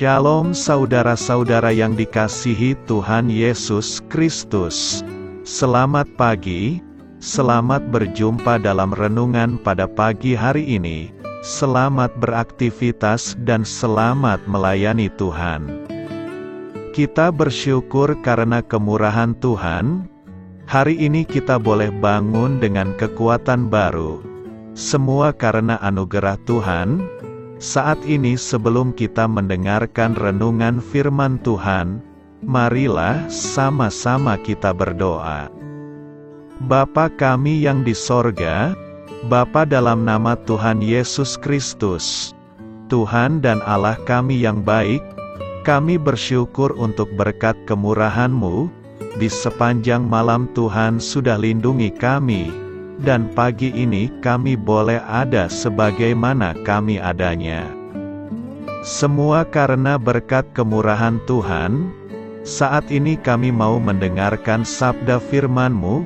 Shalom saudara-saudara yang dikasihi Tuhan Yesus Kristus. Selamat pagi, selamat berjumpa dalam renungan pada pagi hari ini. Selamat beraktivitas dan selamat melayani Tuhan. Kita bersyukur karena kemurahan Tuhan. Hari ini kita boleh bangun dengan kekuatan baru. Semua karena anugerah Tuhan. Saat ini sebelum kita mendengarkan renungan firman Tuhan, marilah sama-sama kita berdoa. Bapa kami yang di sorga, Bapa dalam nama Tuhan Yesus Kristus, Tuhan dan Allah kami yang baik, kami bersyukur untuk berkat kemurahan-Mu, di sepanjang malam Tuhan sudah lindungi kami, dan pagi ini kami boleh ada sebagaimana kami adanya. Semua karena berkat kemurahan Tuhan. Saat ini kami mau mendengarkan sabda firman-Mu.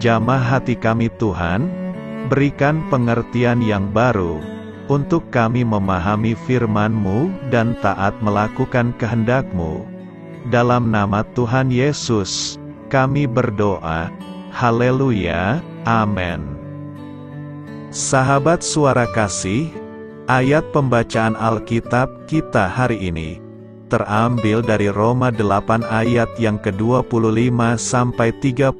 Jamah hati kami Tuhan, berikan pengertian yang baru, untuk kami memahami firman-Mu dan taat melakukan kehendak-Mu. Dalam nama Tuhan Yesus, kami berdoa. Haleluya. Amin. Sahabat suara kasih, ayat pembacaan Alkitab kita hari ini terambil dari Roma 8 ayat yang ke-25 sampai 30.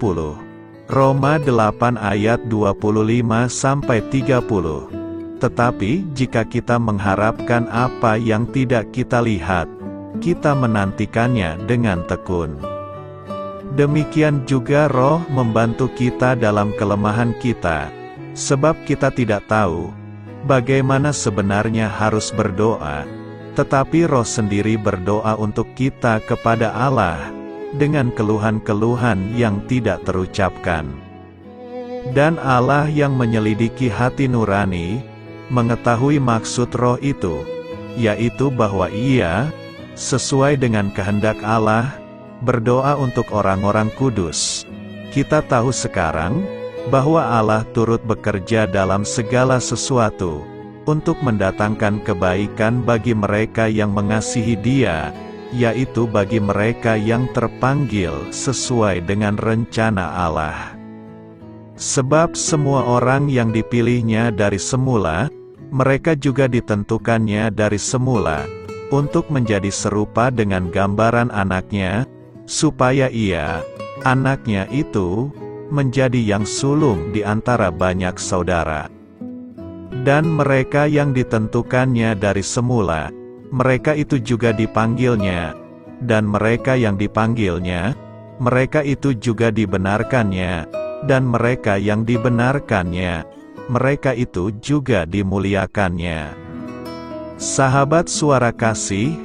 Roma 8 ayat 25 sampai 30. Tetapi jika kita mengharapkan apa yang tidak kita lihat, kita menantikannya dengan tekun. Demikian juga Roh membantu kita dalam kelemahan kita, sebab kita tidak tahu bagaimana sebenarnya harus berdoa, tetapi Roh sendiri berdoa untuk kita kepada Allah, dengan keluhan-keluhan yang tidak terucapkan. Dan Allah yang menyelidiki hati nurani, mengetahui maksud Roh itu, yaitu bahwa Ia, sesuai dengan kehendak Allah, berdoa untuk orang-orang kudus. Kita tahu sekarang, bahwa Allah turut bekerja dalam segala sesuatu, untuk mendatangkan kebaikan bagi mereka yang mengasihi Dia, yaitu bagi mereka yang terpanggil sesuai dengan rencana Allah. Sebab semua orang yang dipilihnya dari semula, mereka juga ditentukannya dari semula, untuk menjadi serupa dengan gambaran anaknya, supaya Ia, anaknya itu, menjadi yang sulung di antara banyak saudara. Dan mereka yang ditentukannya dari semula, mereka itu juga dipanggilnya, dan mereka yang dipanggilnya, mereka itu juga dibenarkannya, dan mereka yang dibenarkannya, mereka itu juga dimuliakannya. Sahabat suara kasih,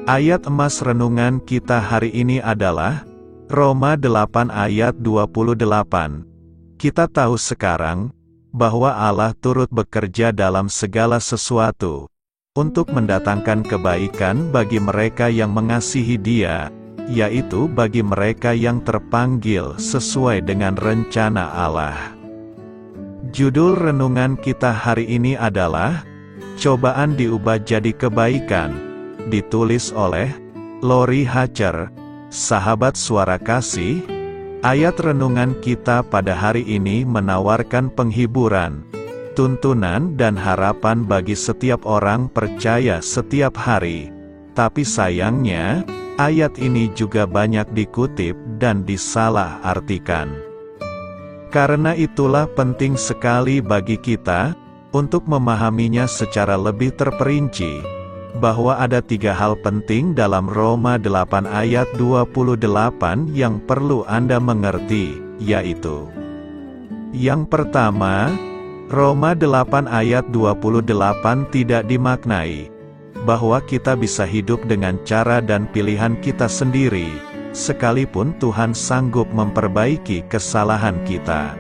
ayat emas renungan kita hari ini adalah Roma 8 ayat 28. Kita tahu sekarang bahwa Allah turut bekerja dalam segala sesuatu untuk mendatangkan kebaikan bagi mereka yang mengasihi Dia, yaitu bagi mereka yang terpanggil sesuai dengan rencana Allah. Judul renungan kita hari ini adalah Cobaan diubah jadi kebaikan. Ditulis oleh Lori Hatcher. Sahabat suara kasih, ayat renungan kita pada hari ini menawarkan penghiburan, tuntunan dan harapan bagi setiap orang percaya setiap hari. Tapi sayangnya, ayat ini juga banyak dikutip dan disalah-artikan. Karena itulah penting sekali bagi kita untuk memahaminya secara lebih terperinci, bahwa ada 3 hal penting dalam Roma 8 ayat 28 yang perlu Anda mengerti, yaitu: yang pertama, Roma 8 ayat 28 tidak dimaknai bahwa kita bisa hidup dengan cara dan pilihan kita sendiri, sekalipun Tuhan sanggup memperbaiki kesalahan kita.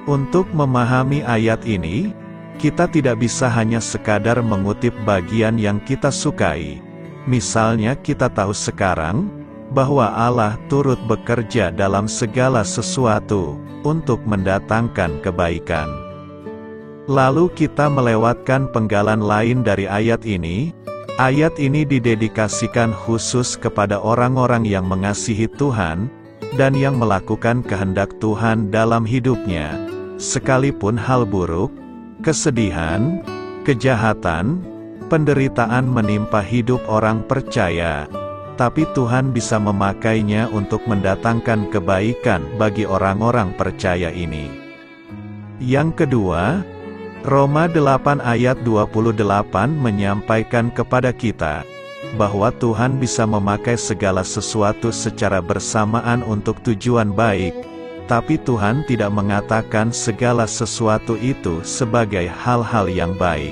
Untuk memahami ayat ini, kita tidak bisa hanya sekadar mengutip bagian yang kita sukai. Misalnya kita tahu sekarang, bahwa Allah turut bekerja dalam segala sesuatu, untuk mendatangkan kebaikan. Lalu kita melewatkan penggalan lain dari ayat ini, Ayat ini didedikasikan khusus kepada orang-orang yang mengasihi Tuhan, dan yang melakukan kehendak Tuhan dalam hidupnya, sekalipun hal buruk, kesedihan, kejahatan, penderitaan menimpa hidup orang percaya, tapi Tuhan bisa memakainya untuk mendatangkan kebaikan bagi orang-orang percaya ini. Yang kedua, Roma 8 ayat 28 menyampaikan kepada kita, bahwa Tuhan bisa memakai segala sesuatu secara bersamaan untuk tujuan baik, tapi Tuhan tidak mengatakan segala sesuatu itu sebagai hal-hal yang baik.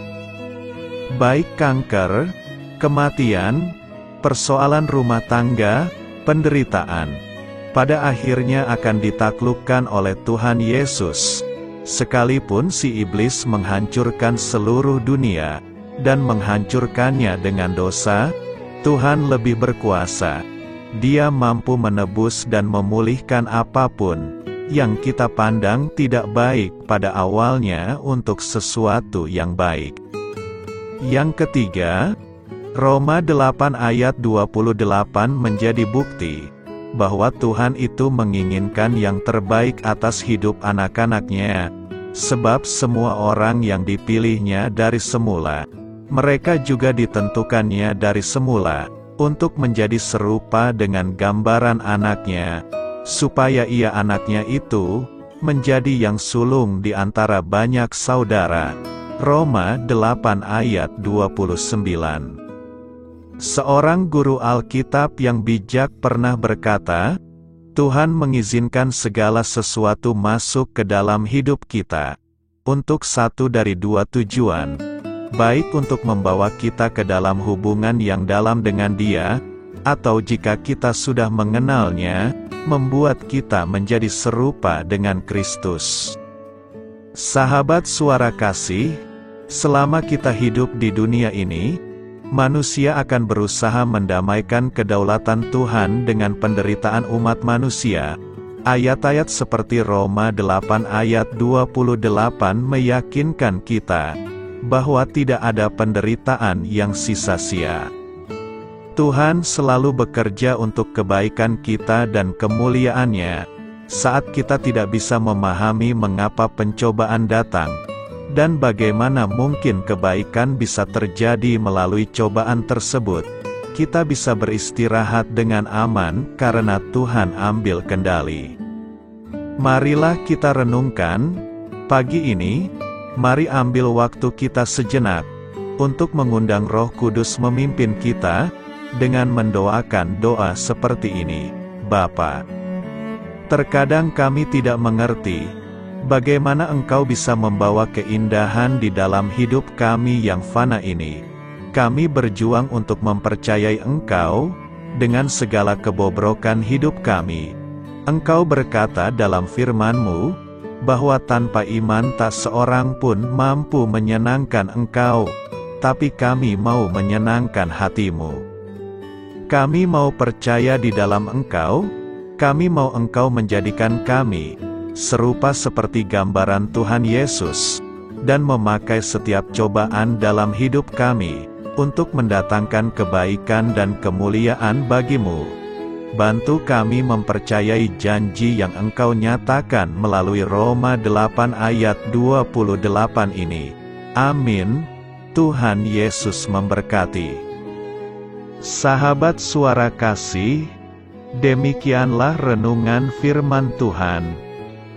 Baik kanker, kematian, persoalan rumah tangga, penderitaan, pada akhirnya akan ditaklukkan oleh Tuhan Yesus. Sekalipun si iblis menghancurkan seluruh dunia, dan menghancurkannya dengan dosa, Tuhan lebih berkuasa. Dia mampu menebus dan memulihkan apapun yang kita pandang tidak baik pada awalnya untuk sesuatu yang baik. Yang ketiga, Roma 8 ayat 28 menjadi bukti bahwa Tuhan itu menginginkan yang terbaik atas hidup anak-anaknya, sebab semua orang yang dipilihnya dari semula, mereka juga ditentukannya dari semula, untuk menjadi serupa dengan gambaran anaknya, supaya ia anaknya itu, menjadi yang sulung di antara banyak saudara. Roma 8 ayat 29. Seorang guru Alkitab yang bijak pernah berkata, Tuhan mengizinkan segala sesuatu masuk ke dalam hidup kita, untuk satu dari dua tujuan, baik untuk membawa kita ke dalam hubungan yang dalam dengan Dia, atau jika kita sudah mengenalnya, membuat kita menjadi serupa dengan Kristus. Sahabat Suara Kasih, selama kita hidup di dunia ini, manusia akan berusaha mendamaikan kedaulatan Tuhan dengan penderitaan umat manusia. Ayat-ayat seperti Roma 8 ayat 28 meyakinkan kita bahwa tidak ada penderitaan yang sia-sia. Tuhan selalu bekerja untuk kebaikan kita dan kemuliaan-Nya, saat kita tidak bisa memahami mengapa pencobaan datang, dan bagaimana mungkin kebaikan bisa terjadi melalui cobaan tersebut. Kita bisa beristirahat dengan aman karena Tuhan ambil kendali. Marilah kita renungkan pagi ini. Mari ambil waktu kita sejenak untuk mengundang Roh Kudus memimpin kita dengan mendoakan doa seperti ini. Bapa, terkadang kami tidak mengerti bagaimana Engkau bisa membawa keindahan di dalam hidup kami yang fana ini. Kami berjuang untuk mempercayai Engkau dengan segala kebobrokan hidup kami. Engkau berkata dalam firman-Mu, bahwa tanpa iman tak seorang pun mampu menyenangkan Engkau, tapi kami mau menyenangkan hati-Mu. Kami mau percaya di dalam Engkau, kami mau Engkau menjadikan kami serupa seperti gambaran Tuhan Yesus, dan memakai setiap cobaan dalam hidup kami, untuk mendatangkan kebaikan dan kemuliaan bagi-Mu. Bantu kami mempercayai janji yang Engkau nyatakan melalui Roma 8 ayat 28 ini. Amin. Tuhan Yesus memberkati. Sahabat Suara Kasih, demikianlah renungan firman Tuhan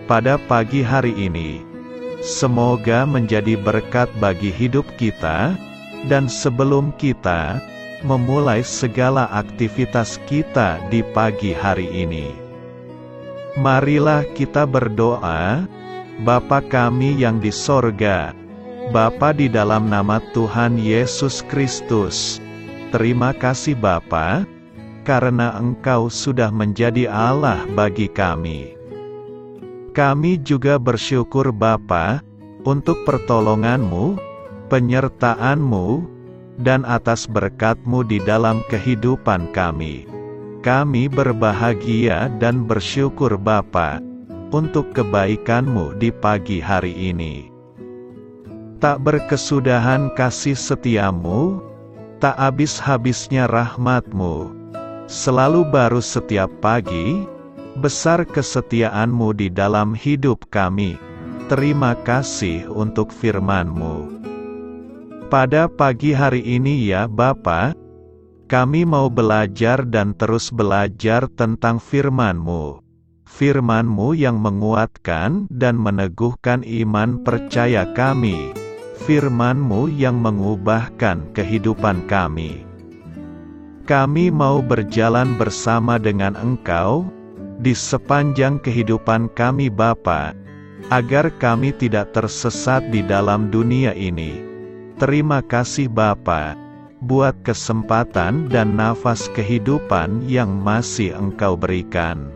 pada pagi hari ini. Semoga menjadi berkat bagi hidup kita, dan sebelum kita memulai segala aktivitas kita di pagi hari ini, marilah kita berdoa. Bapa kami yang di sorga, Bapa di dalam nama Tuhan Yesus Kristus, terima kasih Bapa, karena Engkau sudah menjadi Allah bagi kami. Kami juga bersyukur Bapa, untuk pertolongan-Mu, penyertaan-Mu, dan atas berkat-Mu di dalam kehidupan kami. Kami berbahagia dan bersyukur Bapa, untuk kebaikan-Mu di pagi hari ini. Tak berkesudahan kasih setia-Mu, Tak habis-habisnya rahmat-Mu, selalu baru setiap pagi, besar kesetiaan-Mu di dalam hidup kami. Terima kasih untuk firman-Mu. Pada pagi hari ini ya Bapa, kami mau belajar dan terus belajar tentang firman-Mu. Firman-Mu yang menguatkan dan meneguhkan iman percaya kami. Firman-Mu yang mengubahkan kehidupan kami. Kami mau berjalan bersama dengan Engkau di sepanjang kehidupan kami Bapa, agar kami tidak tersesat di dalam dunia ini. Terima kasih Bapa, buat kesempatan dan nafas kehidupan yang masih Engkau berikan.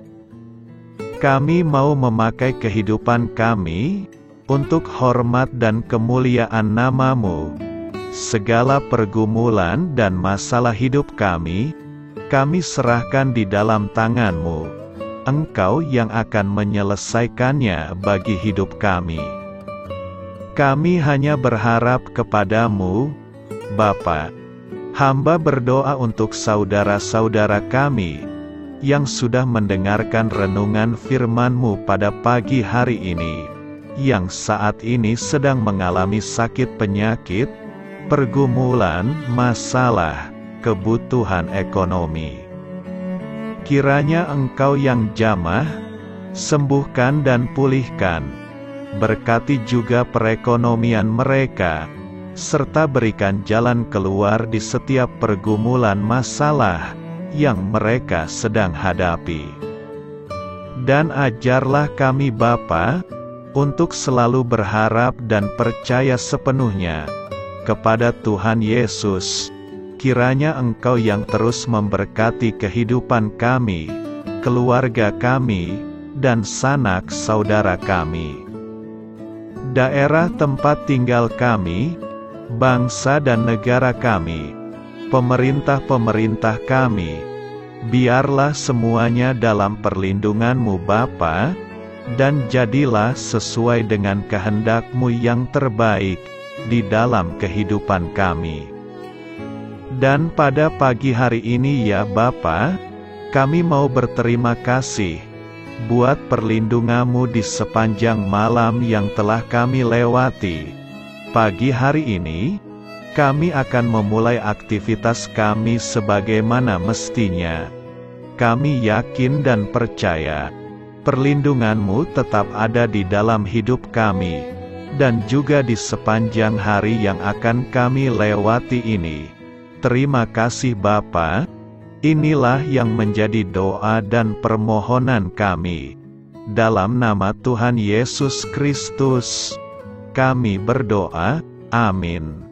Kami mau memakai kehidupan kami untuk hormat dan kemuliaan nama-Mu. Segala pergumulan dan masalah hidup kami serahkan di dalam tangan-Mu. Engkau yang akan menyelesaikannya bagi hidup kami. Kami hanya berharap kepada-Mu, Bapa. Hamba berdoa untuk saudara-saudara kami yang sudah mendengarkan renungan firman-Mu pada pagi hari ini, yang saat ini sedang mengalami sakit penyakit, pergumulan, masalah, kebutuhan ekonomi. Kiranya Engkau yang jamah, sembuhkan dan pulihkan. Berkati juga perekonomian mereka, serta berikan jalan keluar di setiap pergumulan masalah yang mereka sedang hadapi. Dan ajarlah kami Bapa, untuk selalu berharap dan percaya sepenuhnya kepada Tuhan Yesus. Kiranya Engkau yang terus memberkati kehidupan kami, keluarga kami, dan sanak saudara kami. Daerah tempat tinggal kami, bangsa dan negara kami, pemerintah-pemerintah kami, biarlah semuanya dalam perlindungan-Mu Bapa, dan jadilah sesuai dengan kehendak-Mu yang terbaik di dalam kehidupan kami. Dan pada pagi hari ini ya Bapa, kami mau berterima kasih buat perlindungan-Mu di sepanjang malam yang telah kami lewati. Pagi hari ini, kami akan memulai aktivitas kami sebagaimana mestinya. Kami yakin dan percaya perlindungan-Mu tetap ada di dalam hidup kami, dan juga di sepanjang hari yang akan kami lewati ini. Terima kasih Bapa. Inilah yang menjadi doa dan permohonan kami. Dalam nama Tuhan Yesus Kristus, kami berdoa. Amin.